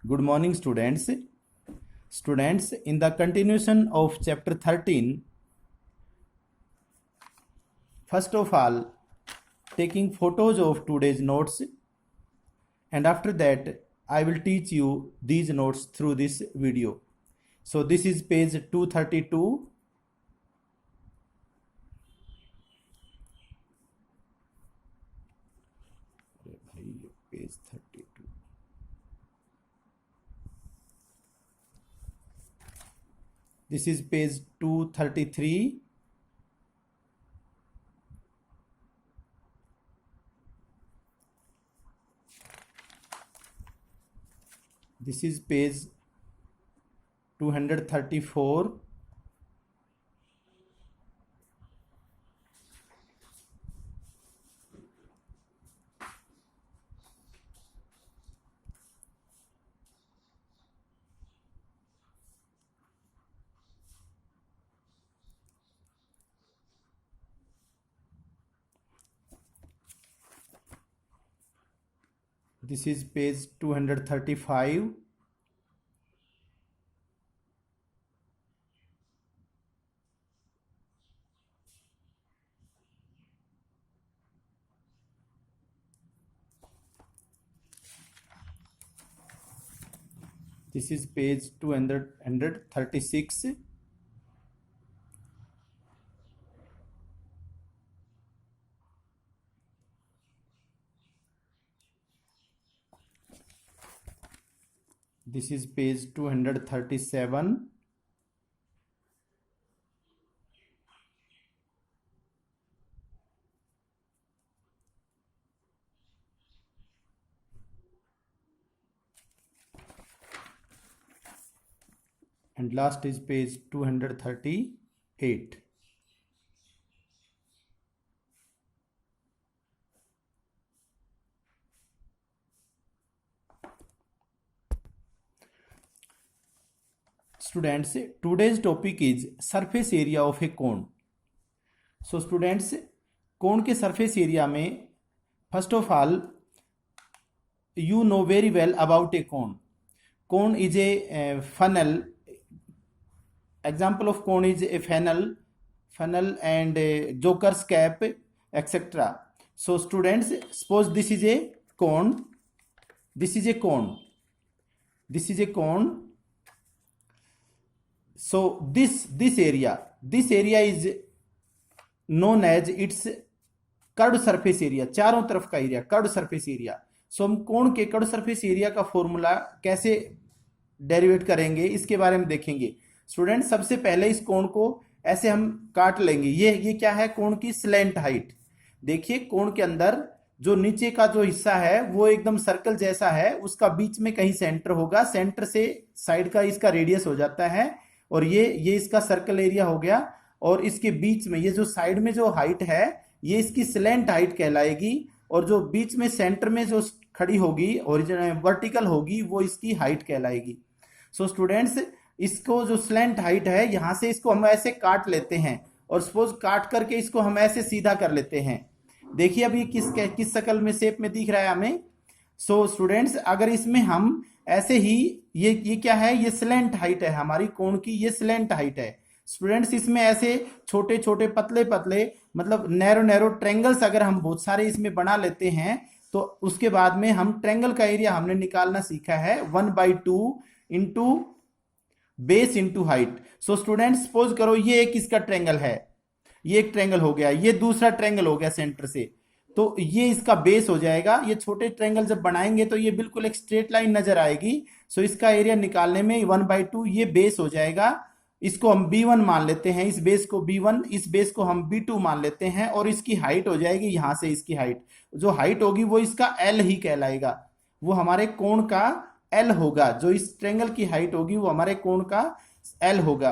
Good morning, students. Students, in the continuation of chapter 13, first of all, taking photos of today's notes, and after that, I will teach you these notes through this video. So this is page 232. Page 32. This is page 233. This is page 234. This is page 235. This is page 236. This is page 237. And last is page 238. Students, today's topic is surface area of a cone. So students, cone के surface area में first of all you know very well about a cone. Cone is a funnel. Example of cone is a funnel and a joker's cap, etc. So students, suppose this is a cone. This is a cone. This is a cone. So this area is known as its curved surface area. चारों तरफ का area curved surface area. सो हम कोण के curved surface area का formula कैसे derivative करेंगे इसके बारे में देखेंगे. स्टूडेंट, सबसे पहले इस कोण को ऐसे हम काट लेंगे. ये क्या है? कोण की स्लैंट हाइट. देखिए, कोण के अंदर जो नीचे का जो हिस्सा है वो एकदम सर्कल जैसा है, उसका बीच में कहीं सेंटर होगा. सेंटर से साइड का इसका रेडियस हो जाता है और ये इसका सर्कल एरिया हो गया. और इसके बीच में ये जो साइड में जो हाइट है ये इसकी स्लैंट हाइट कहलाएगी. और जो बीच में सेंटर में जो खड़ी होगी ओरिजिनल वर्टिकल होगी वो इसकी हाइट कहलाएगी. सो स्टूडेंट्स, इसको जो स्लैंट हाइट है यहां से इसको हम ऐसे काट लेते हैं और सपोज काट करके इसको हम ऐसे सीधा कर लेते हैं. देखिए अभी किस शक्ल में शेप में दिख रहा है हमें. सो स्टूडेंट्स, अगर इसमें हम ऐसे ही ये क्या है? ये स्लैंट हाइट है हमारी कोण की. ये स्लैंट हाइट है. स्टूडेंट्स, इसमें ऐसे छोटे छोटे पतले पतले मतलब नैरो ट्रेंगल्स अगर हम बहुत सारे इसमें बना लेते हैं तो उसके बाद में हम ट्रेंगल का एरिया हमने निकालना सीखा है 1/2 into base into height. So students, suppose करो ये एक इसका ट्रेंगल है, ये एक ट्रेंगल हो गया, ये दूसरा ट्रेंगल हो गया सेंटर से, तो ये इसका बेस हो जाएगा. ये छोटे ट्रेंगल जब बनाएंगे तो ये बिल्कुल एक स्ट्रेट लाइन नजर आएगी. सो इसका एरिया निकालने में 1/2 ये बेस हो जाएगा. इसको हम B1 मान लेते हैं, इस बेस को B1, इस बेस को हम B2 मान लेते हैं. और इसकी हाइट हो जाएगी यहां से इसकी हाइट, जो हाइट होगी वो इसका L ही कहलाएगा. वो हमारे कोण का L होगा. जो इस ट्रेंगल की हाइट होगी वो हमारे कोण का L होगा.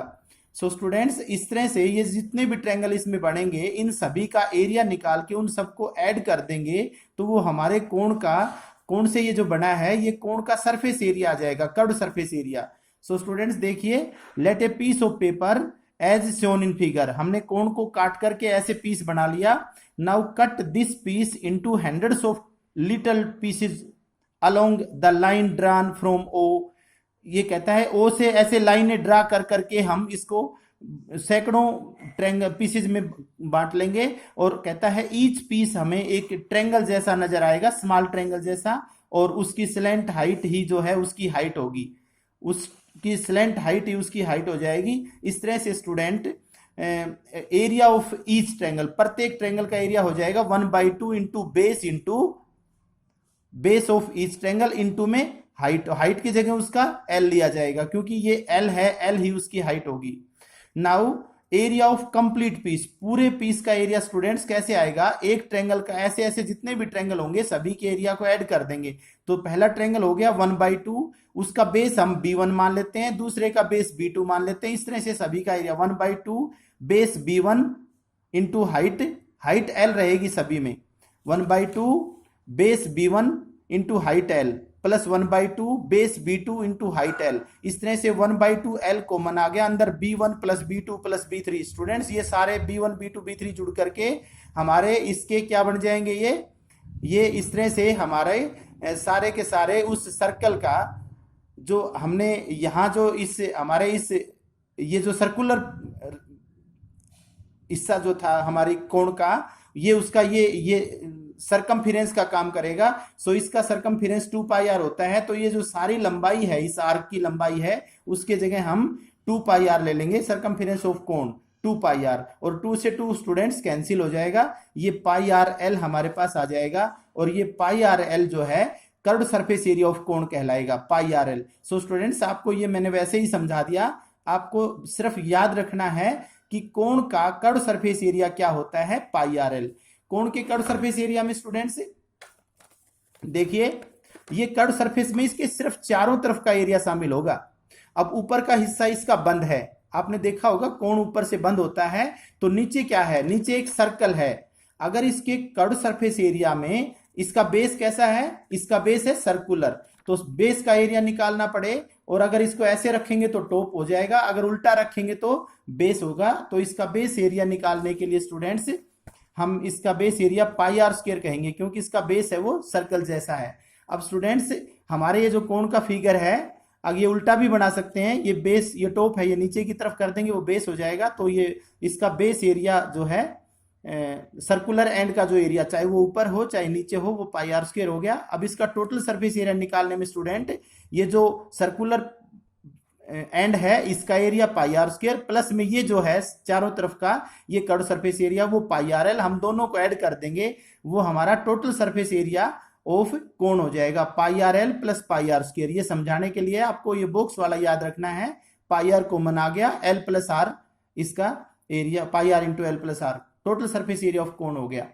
सो स्टूडेंट्स, इस तरह से ये जितने भी ट्रेंगल इसमें बनेंगे इन सभी का एरिया निकाल के उन सबको ऐड कर देंगे तो वो हमारे कोण से ये जो बना है ये कोण का सरफेस एरिया आ जाएगा, curved surface area. So students देखिए, let a piece of paper as shown in figure. हमने कोण को काट करके ऐसे पीस बना लिया. Now cut this piece into hundreds of little pieces along the line drawn from O, ये कहता है ओ से ऐसे लाइनें ड्रा कर करके हम इसको सैकड़ों ट्रेंगल पीसेज में बांट लेंगे, और कहता है ईच पीस हमें एक ट्रेंगल जैसा नजर आएगा, स्मॉल ट्रेंगल जैसा, और उसकी स्लेंट हाइट ही जो है उसकी हाइट होगी, उसकी स्लेंट हाइट ही उसकी हाइट हो जाएगी। इस तरह से student area of each triangle, प्रत्येक ट्रेंगल का एरिया हो जाएगा 1/2 into base of each triangle into में हाइट, हाइट की जगह उसका एल लिया जाएगा क्योंकि ये एल है, एल ही उसकी हाइट होगी। Now area of complete piece, पूरे पीस का एरिया स्टूडेंट्स कैसे आएगा, एक ट्रेंगल का ऐसे ऐसे जितने भी ट्रेंगल होंगे सभी के एरिया को ऐड कर देंगे। तो पहला ट्रेंगल हो गया 1/2, उसका बेस हम B1 मान लेते हैं, दूसरे का बेस B2 मान लेते हैं, इस तरह से सभी का area 1/2 base B1 into height, height L रहेगी सभी में, 1/2 base B1 into height L plus 1/2 base B2 into height L, इस तरह से 1/2 L कॉमन आ गया, अंदर B1 plus B2 plus B3। Students ये सारे B1 B2 B3 जुड़ करके हमारे इसके क्या बन जाएंगे, ये इस तरह से हमारे सारे के सारे उस सर्कल का जो हमने यहाँ जो इस हमारे इस ये जो सर्कुलर हिस्सा जो था हमारी कोण का, ये उसका ये सरकमफिरेंस का काम करेगा। सो इसका सरकमफिरेंस 2πr होता है, तो ये जो सारी लंबाई है, इस आर्क की लंबाई है, उसके जगह हम 2πr ले लेंगे, सरकमफिरेंस ऑफ कोण 2πr, और 2 से 2 स्टूडेंट्स कैंसिल हो जाएगा, ये πrl हमारे पास आ जाएगा, और ये πrl जो है कर्व्ड सरफेस एरिया ऑफ कोण कहलाएगा, πrl। सो स्टूडेंट्स आपको ये मैंने वैसे ही समझा दिया, आपको सिर्फ याद रखना है कि कोण का कर्व्ड सरफेस एरिया क्या होता है, πrl। कोण के कर्व्ड सरफेस एरिया में स्टूडेंट्स देखिए, ये कर्व्ड सरफेस में इसके सिर्फ चारों तरफ का एरिया शामिल होगा। अब ऊपर का हिस्सा इसका बंद है, आपने देखा होगा कोण ऊपर से बंद होता है, तो नीचे क्या है, नीचे एक सर्कल है। अगर इसके कर्व्ड सरफेस एरिया में इसका बेस कैसा है, इसका बेस है सर्कुलर, तो बेस का एरिया निकालना पड़े, और अगर इसको ऐसे रखेंगे तो टॉप हो जाएगा, अगर उल्टा रखेंगे तो बेस होगा। तो इसका बेस एरिया निकालने के लिए स्टूडेंट्स हम इसका बेस एरिया πr² कहेंगे, क्योंकि इसका बेस है वो सर्कल जैसा है। अब स्टूडेंट्स हमारे ये जो कोण का फिगर है, अब ये उल्टा भी बना सकते हैं, ये बेस, ये टॉप है, ये नीचे की तरफ कर देंगे वो बेस हो जाएगा। तो ये इसका बेस एरिया जो है सर्कुलर एंड का जो एरिया, चाहे वो ऊपर हो चाहे नीचे हो, वो πr² हो गया। अब इसका टोटल सरफेस एरिया निकालने में स्टूडेंट ये जो सर्कुलर एंड है इसका एरिया πr² प्लस में ये जो है चारों तरफ का ये कर्व्ड सरफेस एरिया वो πrl, हम दोनों को ऐड कर देंगे, वो हमारा total surface area of cone हो जाएगा, πrl प्लस πr²। ये समझाने के लिए आपको ये बॉक्स वाला याद रखना है, πr कॉमन आ गया, l प्लस आर इसका area, πr into l plus R total surface area of cone हो गया।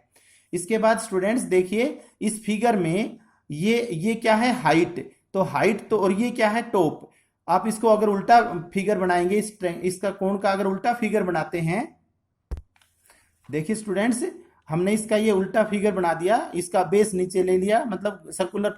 इसके बाद स्टूडेंट्स देखिए इस फिगर में ये क्या है, हाइट, तो हाइट तो, और ये क्या है, टॉप। आप इसको अगर उल्टा फिगर बनाएंगे, इसका कोण का अगर उल्टा फिगर बनाते हैं, देखिए स्टूडेंट्स हमने इसका ये उल्टा फिगर बना दिया, इसका बेस नीचे ले लिया, मतलब सर्कुलर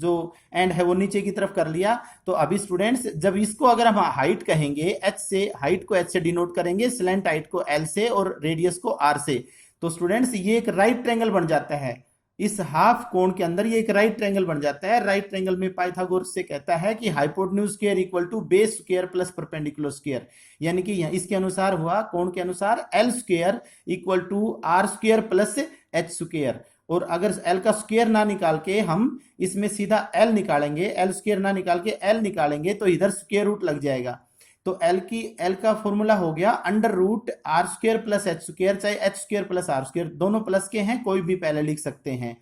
जो एंड है वो नीचे की तरफ कर लिया। तो अभी स्टूडेंट्स जब इसको अगर हम हाइट कहेंगे, h से, हाइट को h से डिनोट करेंगे, स्लेंट हाइट को l से और रेडियस को r से, तो स्टूडेंट्स ये एक राइट ट्रायंगल बन जाता है। इस हाफ कोण के अंदर ये एक राइट ट्रायंगल बन जाता है। राइट ट्रायंगल में पाइथागोरस से कहता है कि hypotenuse square equal to base square plus perpendicular square, यानी कि इसके अनुसार हुआ, कोण के अनुसार l square equal to r² plus h²। और अगर l का स्क्वायर ना निकाल के हम इसमें सीधा l निकालेंगे, l स्क्वायर ना निकाल के l निकालेंगे तो इधर स्क्वायर रूट लग जाएगा। तो l का फॉर्मूला हो गया √r² प्लस h², चाहे h² प्लस r², दोनों प्लस के हैं, कोई भी पहले लिख सकते हैं।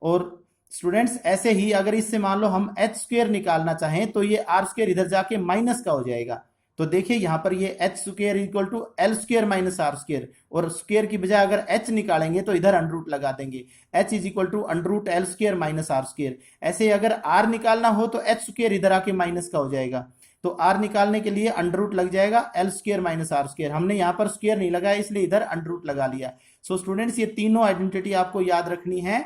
और स्टूडेंट्स ऐसे ही अगर इससे मान लो हम h² निकालना चाहें तो ये r² इधर जाके माइनस का हो जाएगा। तो देखिए यहाँ पर ये h² equal to l² minus r², और स्क्वायर की बजाय अगर h निकालेंगे तो इधर अंडर लगा देंगे, h is equal to √l² minus r²। ऐसे अगर r निकालना हो तो h² इधर आके माइनस का हो जाएगा, तो r निकालने के लिए अंडर लग जाएगा l² माइनस r²। हमने यहाँ पर स्क्वायर नहीं लगाया इसलिए इधर अंडर लगा लिया। सो स्टूडेंट्स ये तीनों आइडेंटिटी आपको याद रखनी है,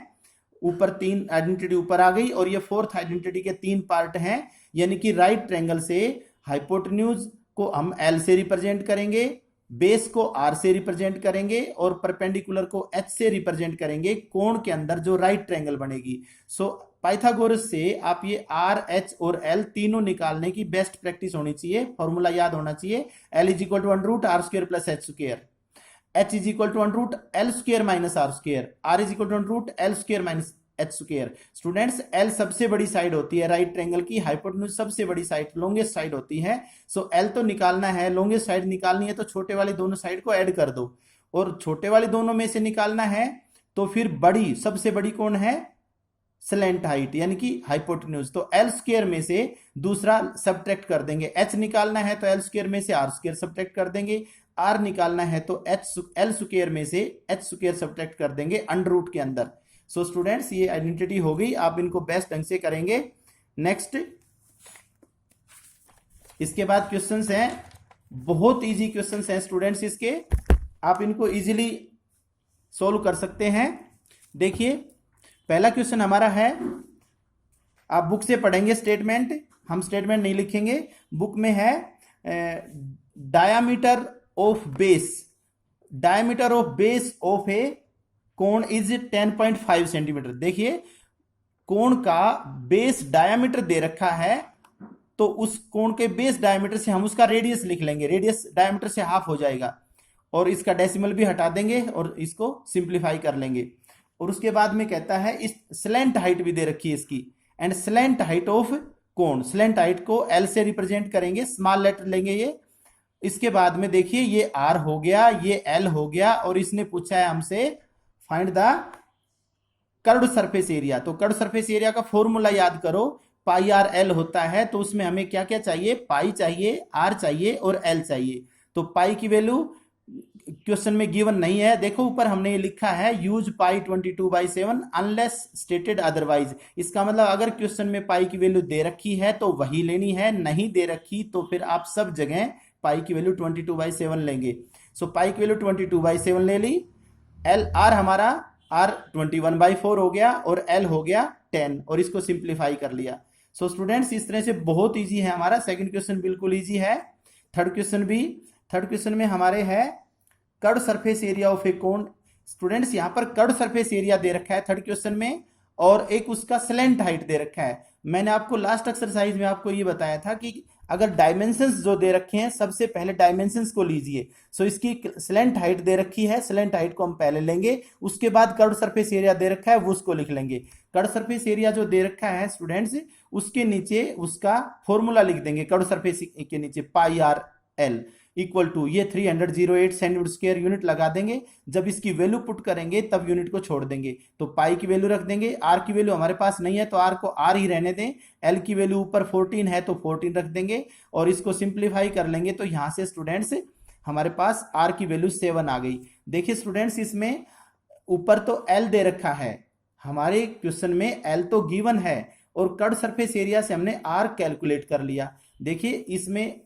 ऊपर 3 आइडेंटिटी ऊपर आ गई, और ये 4th आइडेंटिटी के 3 पार्ट हैं, यानी कि राइट ट्रायंगल से हाइपोटेन्यूज को हम l से रिप्रेजेंट करेंगे, बेस को r से रिप्रेजेंट करेंगे, और परपेंडिकुलर को h से रिप्रेजेंट करेंगे, कोण के अंदर जो राइट ट्रायंगल बनेगी। सो पाइथागोरस से आप ये आर, एच और एल तीनों निकालने की बेस्ट प्रैक्टिस होनी चाहिए, फॉर्मूला याद होना चाहिए। L is equal to √ R square plus H square, H is equal to √ L square minus R square, R is equal to √ L square minus H square. Students L सबसे बड़ी side होती है right triangle की, hypotenuse सबसे बड़ी side longest side होती है। So L तो निकालना है, लॉन्गेस्ट साइड निकालनी है तो छोटे वाली दोनों साइड को ऐड कर दो, और छोटे वाली दोनों में से निकालना है तो फिर बड़ी सबसे बड़ी कौन है, स्लैंट हाइट यानी कि हाइपोटेन्यूज। तो एल स्क्र में से दूसरा सब्ट्रैक्ट कर देंगे, एच निकालना है तो एल स्क्र में से आर स्क्र सब्ट्रैक्ट कर देंगे, आर निकालना है तो एल स्क्र में से एच स्क्र सब्ट्रैक्ट कर देंगे अंडर के अंदर। सो स्टूडेंट्स ये आइडेंटिटी हो गई, आप इनको बेस्ट ढंग से करेंगे। नेक्स्ट इसके बाद क्वेश्चंस हैं, बहुत इजी क्वेश्चंस हैं स्टूडेंट्स इसके, आप इनको इजीली सोल्व कर सकते हैं। देखिए पहला क्वेश्चन हमारा है, आप बुक से पढ़ेंगे स्टेटमेंट, हम स्टेटमेंट नहीं लिखेंगे, बुक में है diameter of base, diameter of base of a cone is 10.5 centimetre. देखिए कोण का बेस डायामीटर दे रखा है, तो उस कोण के बेस डायामीटर से हम उसका रेडियस लिख लेंगे, रेडियस डायामीटर से हाफ हो जाएगा, और इसका डेसिमल भी हटा देंगे और इसको सिंप्लीफाई कर लेंगे। और उसके बाद में कहता है इस स्लैंट हाइट भी दे रखी है इसकी, एंड स्लैंट हाइट ऑफ कोण, स्लैंट हाइट को एल से रिप्रेजेंट करेंगे, स्मॉल लेटर लेंगे ये। इसके बाद में देखिए ये आर हो गया, ये एल हो गया, और इसने पूछा है हमसे find the curved surface area. तो कर्व्ड सरफेस एरिया का फॉर्मूला याद करो, पाई आर एल होता है, तो उसमें हमें क्या क्या चाहिए, पाई चाहिए, आर चाहिए और एल चाहिए। तो पाई की वैल्यू क्वेश्चन में गिवन नहीं है, देखो ऊपर हमने ये लिखा है यूज पाई 22/7 अनलेस स्टेटेड अदरवाइज। इसका मतलब अगर क्वेश्चन में पाई की वैल्यू दे रखी है तो वही लेनी है, नहीं दे रखी तो फिर आप सब जगह पाई की वैल्यू 22/7 लेंगे। सो पाई की वैल्यू 22/7 ले ली, एल आर हमारा आर 21/4 हो गया और एल हो गया 10, और इसको सिंप्लीफाई कर लिया। सो स्टूडेंट्स इस तरह से बहुत इजी है हमारा, सेकंड क्वेश्चन बिल्कुल इजी है। थर्ड क्वेश्चन भी, थर्ड क्वेश्चन में हमारे है curved surface area of A cone. Students यहां पर कर्व्ड सरफेस एरिया दे रखा है थर्ड क्वेश्चन में, और एक उसका स्लैंट हाइट दे रखा है। मैंने आपको लास्ट एक्सरसाइज में आपको ये बताया था कि अगर डायमेंशंस जो दे रखे हैं सबसे पहले डायमेंशंस को लीजिए। सो इसकी स्लैंट हाइट दे रखी है, स्लैंट हाइट को हम पहले लेंगे, उसके बाद कर्व्ड सरफेस एरिया दे रखा है वो उसको लिख लेंगे। कर्व्ड सरफेस एरिया जो दे रखा है स्टूडेंट्स, उसके नीचे उसका फॉर्मूला लिख देंगे, कर्व्ड सरफेस के नीचे पाई आर एल इक्वल टू ये 308 सेंटीमीटर स्क्वायर यूनिट लगा देंगे। जब इसकी वैल्यू पुट करेंगे तब यूनिट को छोड़ देंगे, तो पाई की वैल्यू रख देंगे, आर की वैल्यू हमारे पास नहीं है तो आर को आर ही रहने दें, एल की वैल्यू ऊपर 14 है तो 14 रख देंगे, और इसको सिंप्लीफाई कर लेंगे। तो यहां से स्टूडेंट्स हमारे पास आर की वैल्यू 7 आ गई। देखिए स्टूडेंट्स इसमें ऊपर तो एल दे रखा है, हमारे क्वेश्चन में एल तो गिवन है, और कर्व्ड सरफेस एरिया से हमने आर कैलकुलेट कर लिया। देखिए इसमें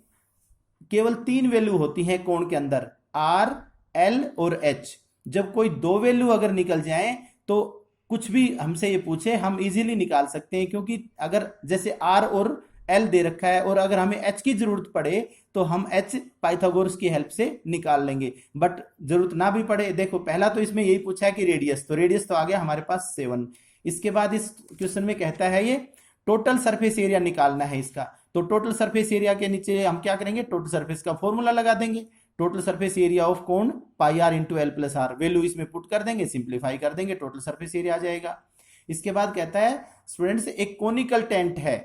केवल 3 वैल्यू होती हैं कोण के अंदर, आर, एल और एच। जब कोई 2 वैल्यू अगर निकल जाए तो कुछ भी हमसे ये पूछे हम इजीली निकाल सकते हैं, क्योंकि अगर जैसे आर और एल दे रखा है और अगर हमें एच की जरूरत पड़े तो हम एच पाइथागोरस की हेल्प से निकाल लेंगे, बट जरूरत ना भी पड़े। देखो पहला तो इसमें यही पूछा है कि रेडियस, तो रेडियस तो आ गया हमारे पास 7। इसके बाद इस क्वेश्चन में कहता है ये टोटल सरफेस एरिया निकालना है इसका, तो टोटल सरफेस एरिया के नीचे हम क्या करेंगे, टोटल सरफेस का फॉर्मूला लगा देंगे, total surface area of cone pi r into l plus r, value इसमें पुट कर देंगे, सिंप्लीफाई कर देंगे, टोटल सरफेस एरिया आ जाएगा। इसके बाद कहता है स्टूडेंट्स एक कोनिकल टेंट है,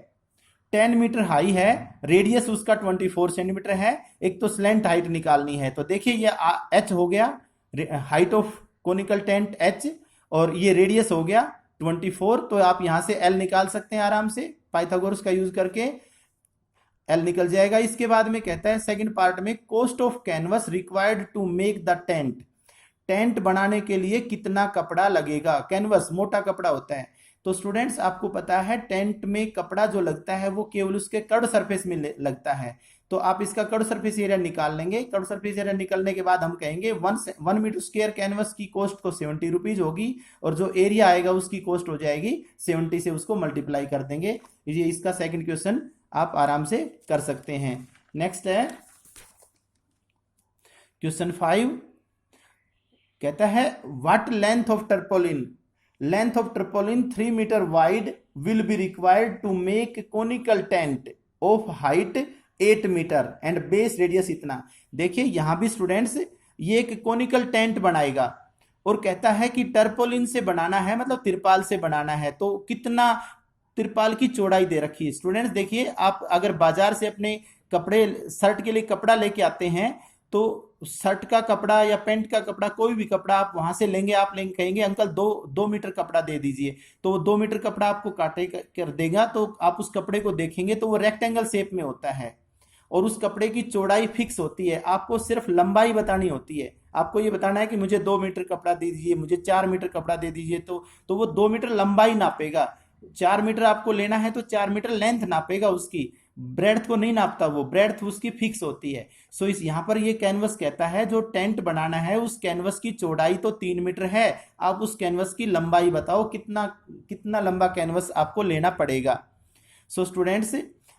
10 मीटर हाई है, रेडियस उसका 24 सेंटीमीटर है, एक तो स्लैंट हाइट निकालनी है। तो देखिए ये एच हो गया, height of conical tent H, और ये रेडियस हो गया 24, तो आप यहां से एल निकाल सकते हैं आराम से पाइथागोरस का यूज करके, एल निकल जाएगा। इसके बाद में कहता है सेकंड पार्ट में cost of canvas required to make the tent, tent बनाने के लिए कितना कपड़ा लगेगा। कैनवस मोटा कपड़ा होता है, तो स्टूडेंट्स आपको पता है टेंट में कपड़ा जो लगता है वो केवल उसके कर्व्ड सरफेस में लगता है, तो आप इसका कर्व्ड सरफेस एरिया निकाल लेंगे। कर्व्ड सरफेस एरिया निकलने के बाद हम कहेंगे 1 मीटर स्क्वायर कैनवस की कॉस्ट तो 70 रुपीज होगी, और जो एरिया आएगा उसकी कॉस्ट हो जाएगी 70 से, उसको मल्टीप्लाई कर देंगे। ये इसका सेकंड क्वेश्चन आप आराम से कर सकते हैं। नेक्स्ट है क्वेश्चन 5, कहता है what length of tarpaulin, length of tarpaulin 3 metre wide will be required to make conical tent of height 8 metre and base radius इतना। देखिए यहां भी स्टूडेंट्स ये एक कोनिकल टेंट बनाएगा और कहता है कि टर्पोलिन से बनाना है, मतलब तिरपाल से बनाना है। तो कितना तिरपाल की चौड़ाई दे रखी है स्टूडेंट्स। देखिए आप अगर बाजार से अपने कपड़े शर्ट के लिए कपड़ा लेके आते हैं तो शर्ट का कपड़ा या पैंट का कपड़ा, कोई भी कपड़ा आप वहां से लेंगे, आप लेंगे कहेंगे अंकल 2 मीटर कपड़ा दे दीजिए, तो वो 2 मीटर कपड़ा आपको काटे कर देगा। तो आप उस कपड़े को देखेंगे तो वो रेक्टेंगल शेप में होता है और उस कपड़े की चौड़ाई फिक्स होती है। आपको सिर्फ लंबाई बतानी होती है, आपको ये बताना है कि मुझे 2 मीटर कपड़ा दे दीजिए, मुझे 4 मीटर कपड़ा दे दीजिए, तो वो 2 मीटर लंबाई नापेगा। 4 मीटर आपको लेना है तो 4 मीटर लेंथ नापेगा, उसकी ब्रेड्थ को नहीं नापता, वो ब्रेड्थ उसकी फिक्स होती है। सो इस यहाँ पर ये कैनवस कहता है जो टेंट बनाना है उस कैनवस की चौड़ाई तो 3 मीटर है, आप उस कैनवस की लंबाई बताओ कितना कितना लंबा कैनवस आपको लेना पड़ेगा। सो स्टूडेंट्स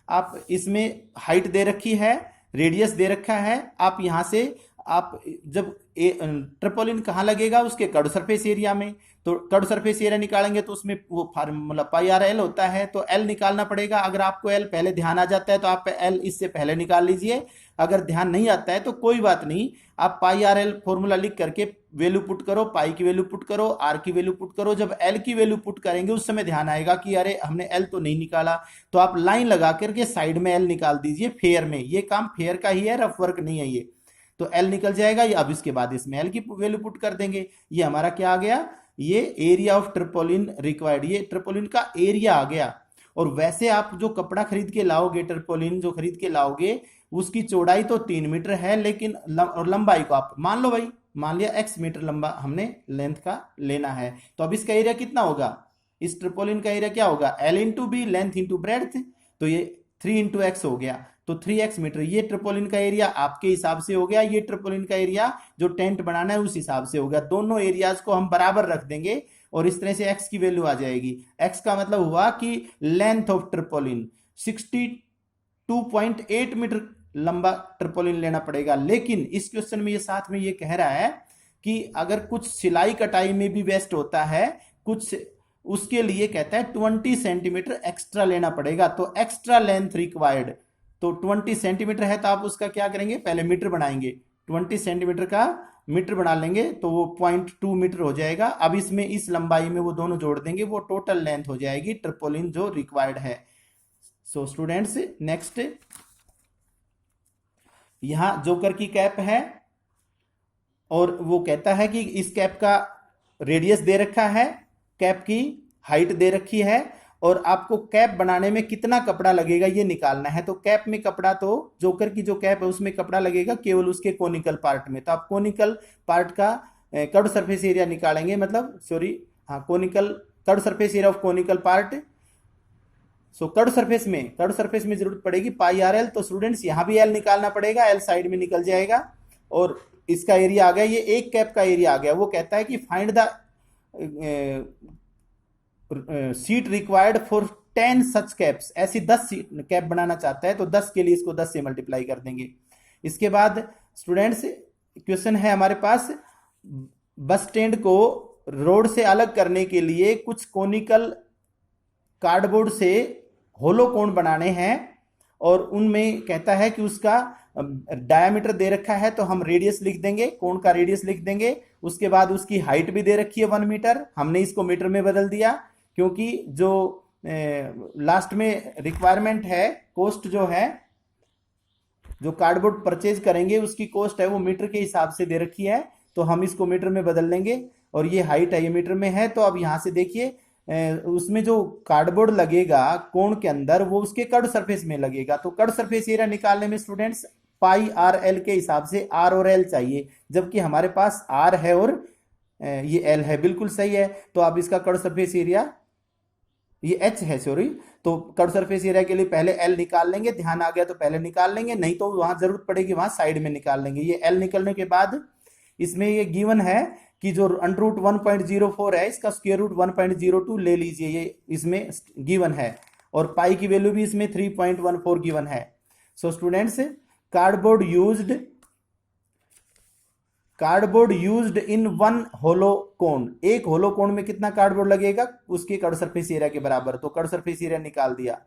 आप इसमें हाइट दे रखी है, रेडियस दे रखा है, आप यहां से आप जब ट्रिपोलिन कहाँ लगेगा, उसके कर्व सरफेस एरिया में। तो कर्व सरफेस एरिया निकालेंगे तो उसमें वो फार्मूला पाई आर एल होता है, तो एल निकालना पड़ेगा। अगर आपको एल पहले ध्यान आ जाता है तो आप एल इससे पहले निकाल लीजिए, अगर ध्यान नहीं आता है तो कोई बात नहीं, आप पाई आर एल फॉर्मूला लिख करके वैल्यू पुट करो, पाई की वैल्यू पुट करो, आर की वैल्यू पुट करो। जब एल की वैल्यू पुट करेंगे उस समय ध्यान आएगा कि अरे हमने एल तो नहीं निकाला, तो आप लाइन लगा करके साइड में एल निकाल दीजिए फेयर में। ये काम फेयर का ही है, रफ वर्क नहीं है ये। तो एल निकल जाएगा, ये अब इसके बाद इसमें एल की वैल्यू पुट कर देंगे। ये हमारा क्या आ गया, ये एरिया ऑफ ट्रिपोलिन रिक्वायर्ड, ये ट्रिपोलिन का एरिया आ गया। और वैसे आप जो कपड़ा खरीद के लाओगे, ट्रिपोलिन जो खरीद के लाओगे उसकी चौड़ाई तो 3 मीटर है, लेकिन और लंबाई को आप मान लो भाई, मान लिया x मीटर लंबा हमने लेंथ का लेना है। तो अब इसका एरिया कितना होगा, इस ट्रिपोलिन का एरिया क्या होगा, L into B, length into breadth, तो ये 3 इंटू एक्स हो गया, तो 3x मीटर। ये ट्रिपोलिन का एरिया आपके हिसाब से हो गया, ये ट्रिपोलिन का एरिया जो टेंट बनाना है उस हिसाब से हो गया। दोनों एरियाज को हम बराबर रख देंगे और इस तरह से x की वैल्यू आ जाएगी। x का मतलब हुआ कि लेंथ ऑफ ट्रिपोलिन 62.8 मीटर लंबा ट्रिपोलिन लेना पड़ेगा। लेकिन इस क्वेश्चन में ये साथ में ये कह रहा है कि अगर कुछ सिलाई कटाई में भी वेस्ट होता है कुछ, उसके लिए कहता है 20 सेंटीमीटर एक्स्ट्रा लेना पड़ेगा। तो एक्स्ट्रा लेंथ रिक्वायर्ड, तो 20 सेंटीमीटर है तो आप उसका क्या करेंगे, पहले मीटर बनाएंगे, 20 सेंटीमीटर का मीटर बना लेंगे तो वो 0.2 मीटर हो जाएगा। अब इसमें इस लंबाई में वो दोनों जोड़ देंगे, वो टोटल लेंथ हो जाएगी ट्रिपोलिन जो रिक्वायर्ड है। सो स्टूडेंट्स नेक्स्ट, यहां जोकर की कैप है और वो कहता है कि इस कैप का रेडियस दे रखा है, कैप की हाइट दे रखी है और आपको कैप बनाने में कितना कपड़ा लगेगा ये निकालना है। तो कैप में कपड़ा, तो जोकर की जो कैप है उसमें कपड़ा लगेगा केवल उसके कोनिकल पार्ट में। तो आप कोनिकल पार्ट का कर्व सरफेस एरिया निकालेंगे, मतलब सॉरी हाँ, conical curve surface area of conical part. So curve surface में जरूरत पड़ेगी पाई आर एल। तो स्टूडेंट्स यहां भी एल निकालना पड़ेगा, एल साइड में निकल जाएगा और इसका एरिया आ गया, ये एक कैप का एरिया आ गया। वो कहता है कि find the seat required for 10 such caps, ऐसी 10 कैप बनाना चाहता है तो 10 के लिए इसको 10 से मल्टीप्लाई कर देंगे। इसके बाद स्टूडेंट्स क्वेश्चन है हमारे पास, बस स्टैंड को रोड से अलग करने के लिए कुछ कोनिकल कार्डबोर्ड से होलो कोन बनाने हैं और उनमें कहता है कि उसका डायमीटर दे रखा है तो हम रेडियस लिख देंगे, कोन का रेडियस लिख देंगे। उसके बाद उसकी हाइट भी दे रखी है 1 मीटर, हमने इसको मीटर में बदल दिया क्योंकि जो लास्ट में रिक्वायरमेंट है, कॉस्ट जो है, जो कार्डबोर्ड परचेज करेंगे उसकी कॉस्ट है वो मीटर के हिसाब से दे रखी है, तो हम इसको मीटर में बदल लेंगे और ये हाइट है ये मीटर में है। तो अब यहां से देखिए उसमें जो कार्डबोर्ड लगेगा कोण के अंदर वो उसके कर्व सरफेस में लगेगा। तो कर्व सरफेस एरिया निकालने में स्टूडेंट्स पाई आर एल के हिसाब से आर और एल चाहिए, जबकि हमारे पास आर है और ये एल है, बिल्कुल सही है। तो आप इसका कर्व सरफेस एरिया, ये एच है सॉरी, तो कर्व सरफेस एरिया के लिए पहले एल निकाल लेंगे, ध्यान आ गया तो पहले निकाल लेंगे, नहीं तो वहां जरूरत पड़ेगी वहां साइड में निकाल लेंगे। ये एल निकलने के बाद इसमें ये गिवन है कि जो अंडर रूट 1.04 है इसका स्क्वायर रूट 1.02 ले लीजिए, ये इसमें गिवन है और पाई की वैल्यू भी इसमें 3.14 गिवन है। So students cardboard cardboard used in one hollow cone, एक होलो कोन में कितना कार्डबोर्ड लगेगा, उसके कर्ड सरफेस एरिया के बराबर, तो कर्ड सरफेस एरिया निकाल दिया।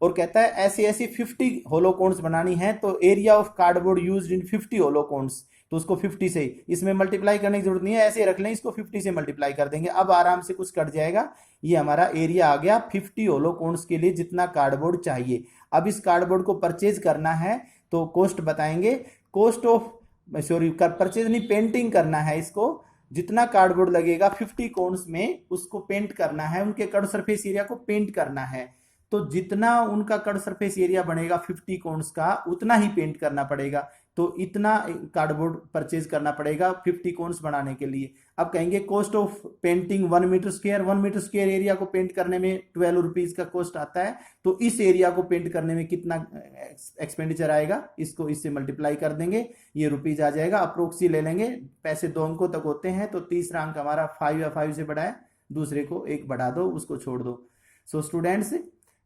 और कहता है ऐसी ऐसी 50 होलो कोन्स बनानी है, तो area of cardboard used in 50 hollow cones, तो उसको 50 से, इसमें मल्टीप्लाई करने की जरूरत नहीं है, ऐसे रख लें, इसको 50 से मल्टीप्लाई कर देंगे, अब आराम से कुछ कट जाएगा। ये हमारा एरिया आ गया 50 होलो कोन्स के लिए जितना कार्डबोर्ड चाहिए। अब इस कार्डबोर्ड को परचेज करना है तो कॉस्ट बताएंगे, कॉस्ट ऑफ सॉरी परचेज नहीं, पेंटिंग करना है इसको, जितना कार्डबोर्ड लगेगा 50 कोन्स में उसको पेंट करना है, उनके कर्ड सरफेस एरिया को पेंट करना है। तो जितना उनका कर्ड सरफेस एरिया बनेगा 50 कोन्स का, उतना ही पेंट करना पड़ेगा, तो इतना कार्डबोर्ड परचेज करना पड़ेगा 50 कोन्स बनाने के लिए। अब कहेंगे cost of painting 1 metre square, 1 metre square area को पेंट करने में 12 रुपीज का कॉस्ट आता है, तो इस एरिया को पेंट करने में कितना एक्सपेंडिचर आएगा, इसको इससे मल्टीप्लाई कर देंगे, ये रुपीज आ जाएगा, अप्रोक्सी ले लेंगे, पैसे 2 अंकों तक होते हैं, तो तीसरा अंक हमारा 5 या 5 से बड़ा है, दूसरे को 1 बढ़ा दो, उसको छोड़ दो। सो स्टूडेंट्स,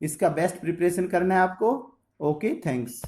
इसका बेस्ट प्रिपरेशन करना है आपको। Okay, thanks.